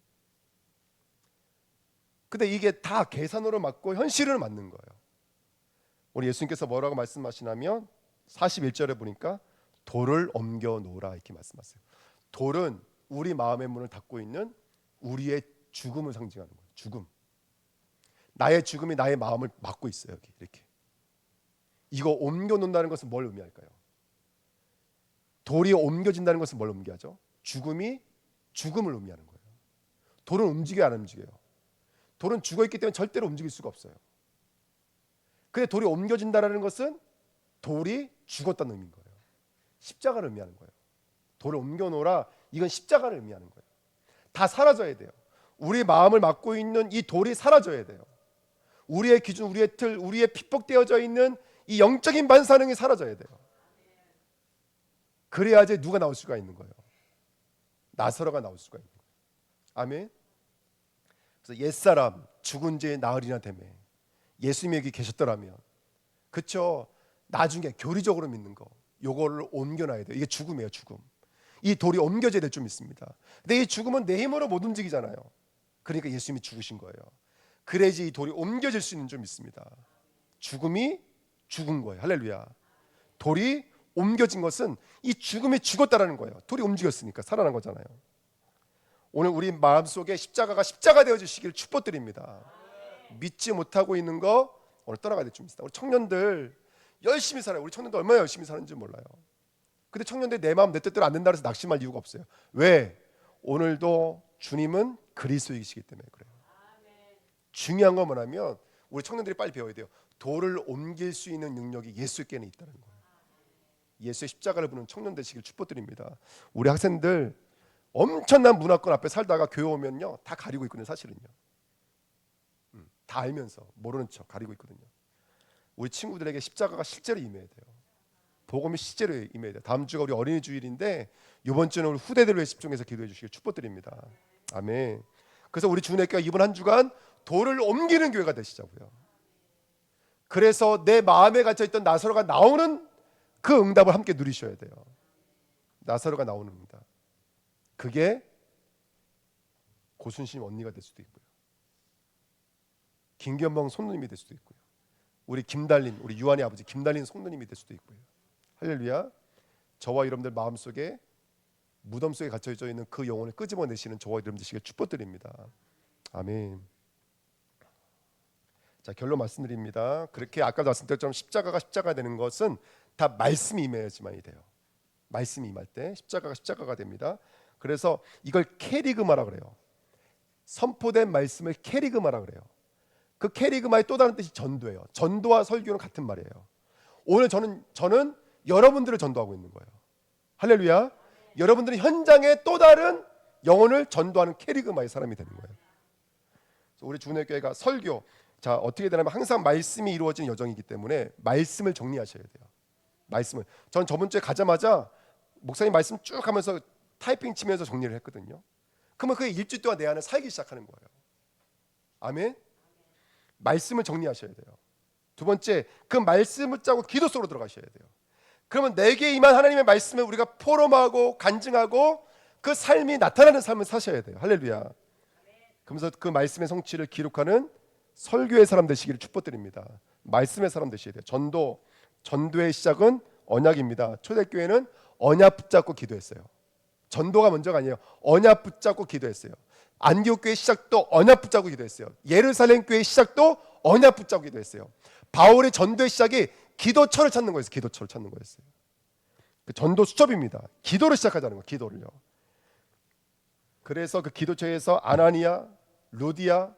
근데 이게 다 계산으로 맞고 현실을 맞는 거예요. 우리 예수님께서 뭐라고 말씀하시냐면 41절에 보니까 돌을 옮겨 놓으라 이렇게 말씀하세요. 돌은 우리 마음의 문을 닫고 있는 우리의 죽음을 상징하는 거예요. 죽음. 나의 죽음이 나의 마음을 막고 있어요. 여기 이렇게. 이거 옮겨 놓는다는 것은 뭘 의미할까요? 돌이 옮겨진다는 것은 뭘 의미하죠? 죽음이 죽음을 의미하는 거예요. 돌은 움직여야 안 움직여요. 돌은 죽어 있기 때문에 절대로 움직일 수가 없어요. 근데 돌이 옮겨진다는 것은 돌이 죽었다는 의미인 거예요. 십자가를 의미하는 거예요. 돌을 옮겨 놓으라, 이건 십자가를 의미하는 거예요. 다 사라져야 돼요. 우리 마음을 막고 있는 이 돌이 사라져야 돼요. 우리의 기준, 우리의 틀, 우리의 핍박되어져 있는 이 영적인 반사능이 사라져야 돼요. 그래야지 누가 나올 수가 있는 거예요. 나사로가 나올 수가 있는 거예요. 아멘. 그래서 옛사람, 죽은 지 나흘이나 되매 예수님이 여기 계셨더라면, 그쵸? 나중에 교리적으로 믿는 거, 요거를 옮겨놔야 돼요. 이게 죽음이에요, 죽음. 이 돌이 옮겨져야 될 좀 있습니다. 근데 이 죽음은 내 힘으로 못 움직이잖아요. 그러니까 예수님이 죽으신 거예요. 그래야지 이 돌이 옮겨질 수 있는 좀 있습니다. 죽음이 죽은 거예요. 할렐루야. 돌이 옮겨진 것은 이 죽음이 죽었다라는 거예요. 돌이 움직였으니까 살아난 거잖아요. 오늘 우리 마음속에 십자가가 십자가 되어 주시기를 축복드립니다. 믿지 못하고 있는 거 오늘 떠나가야 될 좀 있습니다. 우리 청년들 열심히 살아요. 우리 청년들 얼마나 열심히 사는지 몰라요. 근데 청년들 내 마음 내 뜻대로 안 된다 해서 낙심할 이유가 없어요. 왜? 오늘도 주님은 그리스도이시기 때문에 그래요. 중요한 건 뭐냐면 우리 청년들이 빨리 배워야 돼요. 돌을 옮길 수 있는 능력이 예수께는 있다는 거예요. 예수의 십자가를 보는 청년 되시길 축복드립니다. 우리 학생들 엄청난 문화권 앞에 살다가 교회 오면요 다 가리고 있거든요. 사실은요. 다 알면서 모르는 척 가리고 있거든요. 우리 친구들에게 십자가가 실제로 임해야 돼요. 복음이 실제로 임해야 돼요. 다음 주가 우리 어린이 주일인데 이번 주는 우리 후대들을 위해 집중해서 기도해 주시길 축복드립니다. 아멘. 그래서 우리 주님께가 이번 한 주간 돌을 옮기는 교회가 되시자고요. 그래서 내 마음에 갇혀있던 나사로가 나오는 그 응답을 함께 누리셔야 돼요. 나사로가 나오는 응답. 그게 고순심 언니가 될 수도 있고요. 김견봉 손누님이 될 수도 있고요. 우리 김달린, 우리 유한이 아버지 김달린 손누님이 될 수도 있고요. 할렐루야. 저와 여러분들 마음속에 무덤 속에 갇혀져 있는 그 영혼을 끄집어내시는 저와 여러분 되시길 축복드립니다. 아멘. 자, 결론 말씀드립니다. 그렇게 아까 말씀드린 것처럼 십자가가 되는 것은 다 말씀이 임해야지만이 돼요. 말씀이 임할 때 십자가가 됩니다. 그래서 이걸 캐리그마라 그래요. 선포된 말씀을 캐리그마라 그래요. 그 캐리그마의 또 다른 뜻이 전도예요. 전도와 설교는 같은 말이에요. 오늘 저는 여러분들을 전도하고 있는 거예요. 할렐루야. 여러분들은 현장에 또 다른 영혼을 전도하는 캐리그마의 사람이 되는 거예요. 그래서 우리 주님교회가 설교, 자 어떻게 되냐면 항상 말씀이 이루어진 여정이기 때문에 말씀을 정리하셔야 돼요. 말씀을. 전 저번 주에 가자마자 목사님 말씀 쭉 하면서 타이핑 치면서 정리를 했거든요. 그러면 그게 일주일 동안 내 안에 살기 시작하는 거예요. 아멘. 말씀을 정리하셔야 돼요. 두 번째, 그 말씀을 짜고 기도 속으로 들어가셔야 돼요. 그러면 내게 임한 하나님의 말씀을 우리가 포럼하고 간증하고 그 삶이 나타나는 삶을 사셔야 돼요. 할렐루야. 그러면서 그 말씀의 성취를 기록하는 설교의 사람 되시기를 축복드립니다. 말씀의 사람 되셔야 돼요. 전도의 시작은 언약입니다. 초대교회는 언약 붙잡고 기도했어요. 전도가 먼저가 아니에요. 언약 붙잡고 기도했어요. 안디옥 교회 시작도 언약 붙잡고 기도했어요. 예루살렘 교회 시작도 언약 붙잡고 기도했어요. 바울의 전도의 시작이 기도처를 찾는 거였어요. 기도처를 찾는 거였어요. 그 전도 수첩입니다. 기도를 시작하자는 거, 기도를요. 그래서 그 기도처에서 아나니아, 루디아,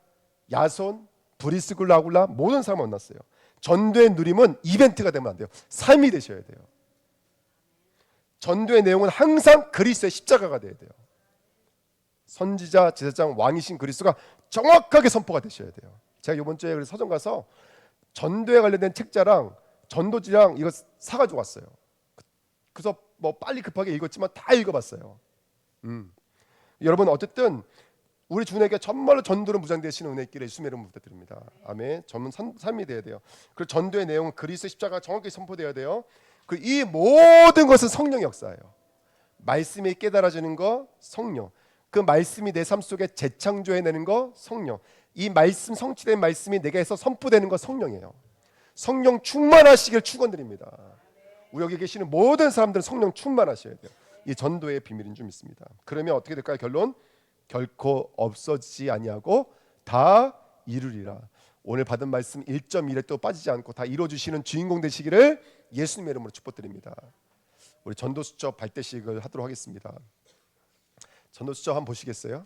야손, 브리스굴라, 아굴라 모든 사람을 만났어요. 전도의 누림은 이벤트가 되면 안 돼요. 삶이 되셔야 돼요. 전도의 내용은 항상 그리스도의 십자가가 돼야 돼요. 선지자, 제사장, 왕이신 그리스도가 정확하게 선포가 되셔야 돼요. 제가 이번 주에 서점 가서 전도에 관련된 책자랑 전도지랑 이거 사가지고 왔어요. 그래서 뭐 빨리 급하게 읽었지만 다 읽어봤어요. 여러분 어쨌든 우리 주님에게 정말로 전도로 무장되시는 은혜 있기를 예수님의 이름으로 부탁드립니다. 아멘. 전문 삶이 돼야 돼요. 그리고 전도의 내용은 그리스도의 십자가가 정확히 선포돼야 돼요. 그리고 이 모든 것은 성령의 역사예요. 말씀이 깨달아지는 거 성령. 그 말씀이 내 삶 속에 재창조해내는 거 성령. 이 말씀 성취된 말씀이 내게서 선포되는 거 성령이에요. 성령 충만하시길 축원드립니다. 우리 여기 계시는 모든 사람들은 성령 충만하셔야 돼요. 이 전도의 비밀인 줄 믿습니다. 그러면 어떻게 될까요? 결론 결코 없어지지 아니하고 다 이루리라. 오늘 받은 말씀 1.1에 또 빠지지 않고 다 이루어주시는 주인공 되시기를 예수님의 이름으로 축복드립니다. 우리 전도수첩 발대식을 하도록 하겠습니다. 전도수첩 한번 보시겠어요?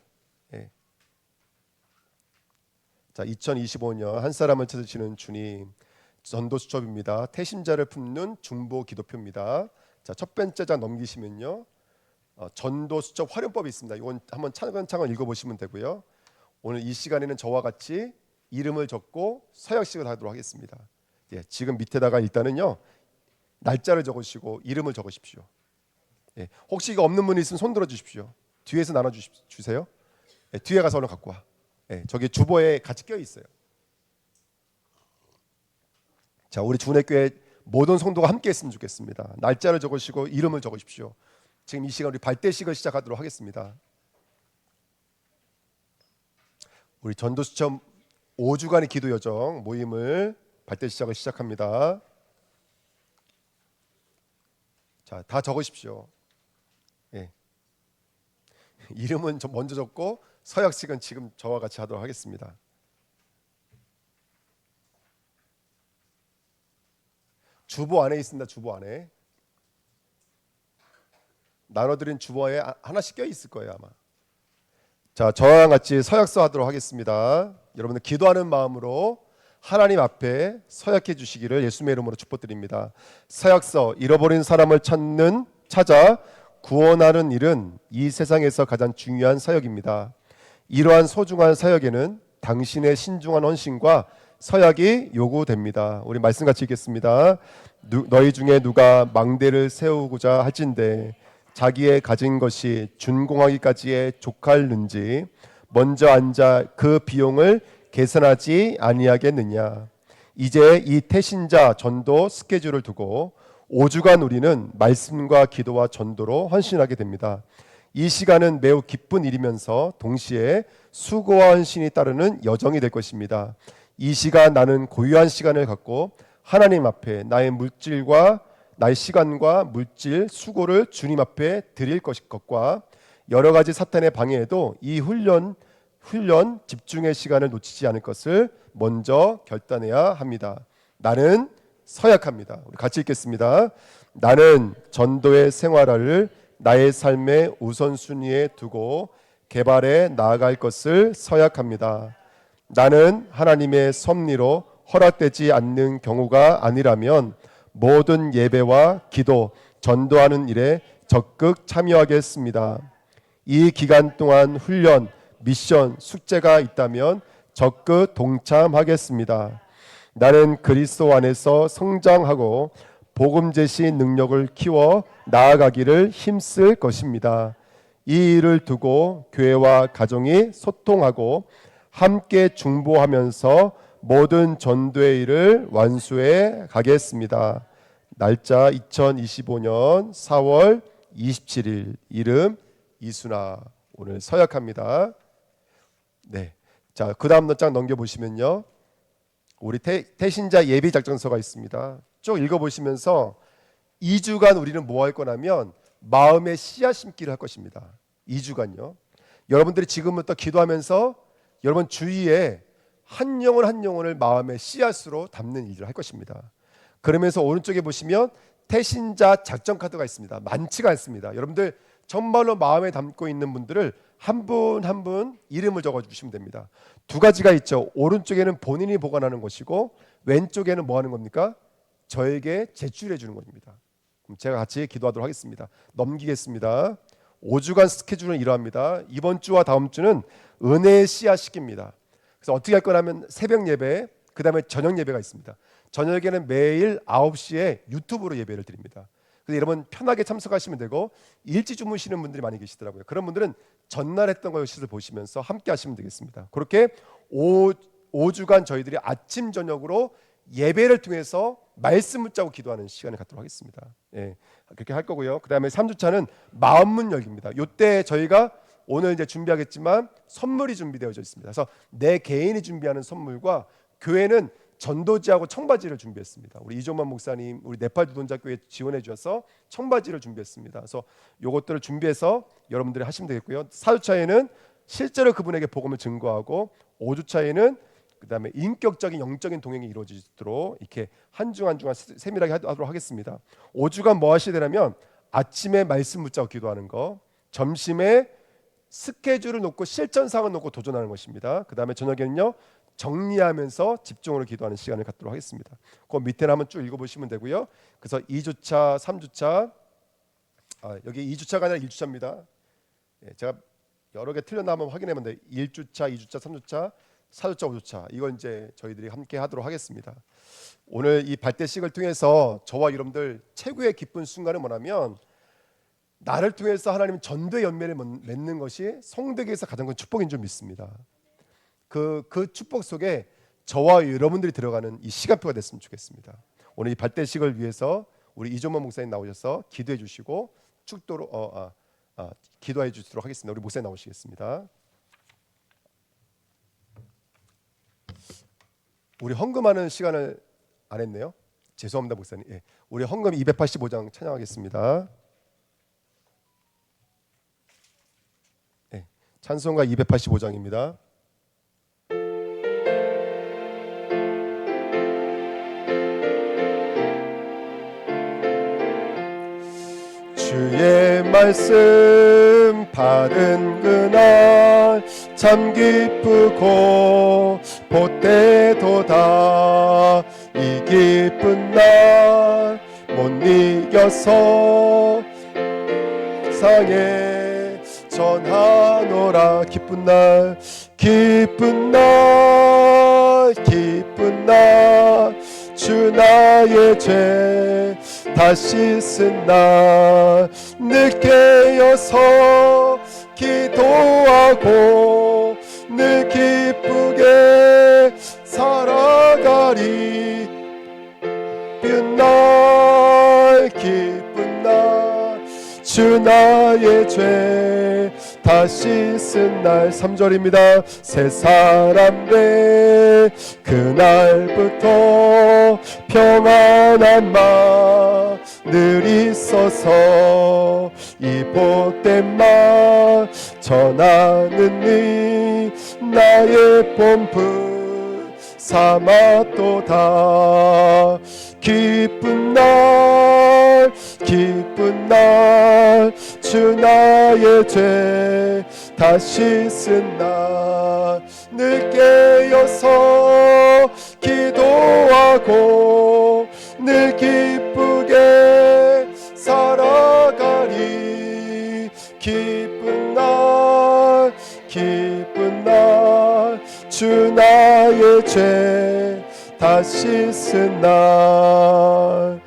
네. 자, 2025년 한 사람을 찾으시는 주님 전도수첩입니다. 태신자를 품는 중보 기도표입니다. 자, 첫 번째 장 넘기시면요. 전도수첩 활용법이 있습니다. 이건 한번 차근차근 읽어보시면 되고요. 오늘 이 시간에는 저와 같이 이름을 적고 서약식을 하도록 하겠습니다. 예, 지금 밑에다가 일단은요 날짜를 적으시고 이름을 적으십시오. 예, 혹시 이거 없는 분이 있으면 손 들어 주십시오. 뒤에서 나눠 주세요. 예, 뒤에 가서 얼른 갖고 와. 예, 저기 주보에 같이 껴 있어요. 자, 우리 주은혜교회 모든 성도가 함께 했으면 좋겠습니다. 날짜를 적으시고 이름을 적으십시오. 지금 이 시간 우리 발대식을 시작하도록 하겠습니다. 우리 전도수첩 5주간의 기도 여정 모임을 발대시작을 시작합니다. 자, 다 적으십시오. 예. 이름은 먼저 적고 서약식은 지금 저와 같이 하도록 하겠습니다. 주보 안에 있습니다. 주보 안에 나눠드린 주보에 하나씩 껴 있을 거예요 아마. 자, 저와 같이 서약서 하도록 하겠습니다. 여러분들 기도하는 마음으로 하나님 앞에 서약해 주시기를 예수님의 이름으로 축복드립니다. 서약서, 잃어버린 사람을 찾아 구원하는 일은 이 세상에서 가장 중요한 사역입니다. 이러한 소중한 사역에는 당신의 신중한 헌신과 서약이 요구됩니다. 우리 말씀 같이 읽겠습니다. 너희 중에 누가 망대를 세우고자 할진대 자기의 가진 것이 준공하기까지에 족할는지 먼저 앉아 그 비용을 계산하지 아니하겠느냐. 이제 이 태신자 전도 스케줄을 두고 5주간 우리는 말씀과 기도와 전도로 헌신하게 됩니다. 이 시간은 매우 기쁜 일이면서 동시에 수고와 헌신이 따르는 여정이 될 것입니다. 이 시간 나는 고유한 시간을 갖고 하나님 앞에 나의 시간과 물질 수고를 주님 앞에 드릴 것과 여러 가지 사탄의 방해에도 이 훈련 집중의 시간을 놓치지 않을 것을 먼저 결단해야 합니다. 나는 서약합니다. 우리 같이 읽겠습니다. 나는 전도의 생활을 나의 삶의 우선순위에 두고 개발해 나아갈 것을 서약합니다. 나는 하나님의 섭리로 허락되지 않는 경우가 아니라면 모든 예배와 기도, 전도하는 일에 적극 참여하겠습니다. 이 기간 동안 훈련, 미션, 숙제가 있다면 적극 동참하겠습니다. 나는 그리스도 안에서 성장하고 복음 제시 능력을 키워 나아가기를 힘쓸 것입니다. 이 일을 두고 교회와 가정이 소통하고 함께 중보하면서 모든 전도의 일을 완수해 가겠습니다. 날짜 2025년 4월 27일. 이름 이순아. 오늘 서약합니다. 네. 자, 그다음 장 넘겨 보시면요. 우리 태신자 예비 작전서가 있습니다. 쭉 읽어 보시면서 2주간 우리는 뭐 할 거냐면 마음의 씨앗 심기를 할 것입니다. 2주간요. 여러분들이 지금부터 기도하면서 여러분 주위에 한 영혼을 마음의 씨앗으로 담는 일을 할 것입니다. 그러면서 오른쪽에 보시면 태신자 작전 카드가 있습니다. 많지가 않습니다. 여러분들 정말로 마음에 담고 있는 분들을 한 분 한 분 이름을 적어 주시면 됩니다. 두 가지가 있죠. 오른쪽에는 본인이 보관하는 것이고 왼쪽에는 뭐 하는 겁니까? 저에게 제출해 주는 겁니다. 그럼 제가 같이 기도하도록 하겠습니다. 넘기겠습니다. 5주간 스케줄은 이러합니다. 이번 주와 다음 주는 은혜의 씨앗 시기입니다. 그래서 어떻게 할 거냐면 새벽 예배, 그 다음에 저녁 예배가 있습니다. 저녁에는 매일 9시에 유튜브로 예배를 드립니다. 그래서 여러분 편하게 참석하시면 되고 일찍 주무시는 분들이 많이 계시더라고요. 그런 분들은 전날 했던 것을 보시면서 함께 하시면 되겠습니다. 그렇게 5주간 저희들이 아침 저녁으로 예배를 통해서 말씀 붙잡고 기도하는 시간을 갖도록 하겠습니다. 예, 그렇게 할 거고요. 그 다음에 3주차는 마음문 열기입니다. 이때 저희가 오늘 이제 준비하겠지만 선물이 준비되어 있습니다. 그래서 내 개인이 준비하는 선물과 교회는 전도지하고 청바지를 준비했습니다. 우리 이종만 목사님, 우리 네팔 두돈자교회 지원해 주셔서 청바지를 준비했습니다. 그래서 요것들을 준비해서 여러분들이 하시면 되겠고요. 4주차에는 실제로 그분에게 복음을 증거하고 5주차에는 그다음에 인격적인 영적인 동행이 이루어지도록 이렇게 한 주 한 주간 세밀하게 하도록 하겠습니다. 5주간 뭐 하셔야 되냐면 아침에 말씀 붙잡고 기도하는 거, 점심에 스케줄을 놓고 실전상을 놓고 도전하는 것입니다. 그 다음에 저녁에는요 정리하면서 집중으로 기도하는 시간을 갖도록 하겠습니다. 그 밑에는 한번 쭉 읽어보시면 되고요. 그래서 2주차, 3주차, 여기 2주차가 아니라 1주차입니다. 제가 여러 개 틀렸나 한번 확인해보면 돼요. 1주차, 2주차, 3주차, 4주차, 5주차 이건 이제 저희들이 함께 하도록 하겠습니다. 오늘 이 발대식을 통해서 저와 여러분들 최고의 기쁜 순간은 뭐냐면 나를 통해서 하나님 전도의 연매를 맺는 것이 성도에게서 가장 큰 축복인 줄 믿습니다. 그 축복 속에 저와 여러분들이 들어가는 이 시간표가 됐으면 좋겠습니다. 오늘 이 발대식을 위해서 우리 이종만 목사님 나오셔서 기도해 주시고 축도로 기도해 주시도록 하겠습니다. 우리 목사님 나오시겠습니다. 우리 헌금하는 시간을 안 했네요. 죄송합니다, 목사님. 예. 우리 헌금 285장 찬양하겠습니다. 예. 찬송가 285장입니다. 주의 말씀 받은 그날 참 기쁘고 보때도다. 이 기쁜 날 못 이겨서 상에 전하노라. 기쁜 날 기쁜 날 기쁜 날 주 나의 죄 다시 쓴 날 늘 깨어서 기도하고 늘 기쁘게 살아가리. 기쁜 날 기쁜 날 주 나의 죄 다시 쓴 날. 3절입니다. 새 사람 돼 그날부터 평안한 마 늘 있어서 이 복된 말 전하는 이 나의 본분 삼았도다. 기쁜 날 기쁜 날 주 나의 죄 다시 쓴 날 늘 깨어서 기도하고 늘 기쁘게 살아가리. 기쁜 날 기쁜 날 주 나의 죄 다시 쓴 날.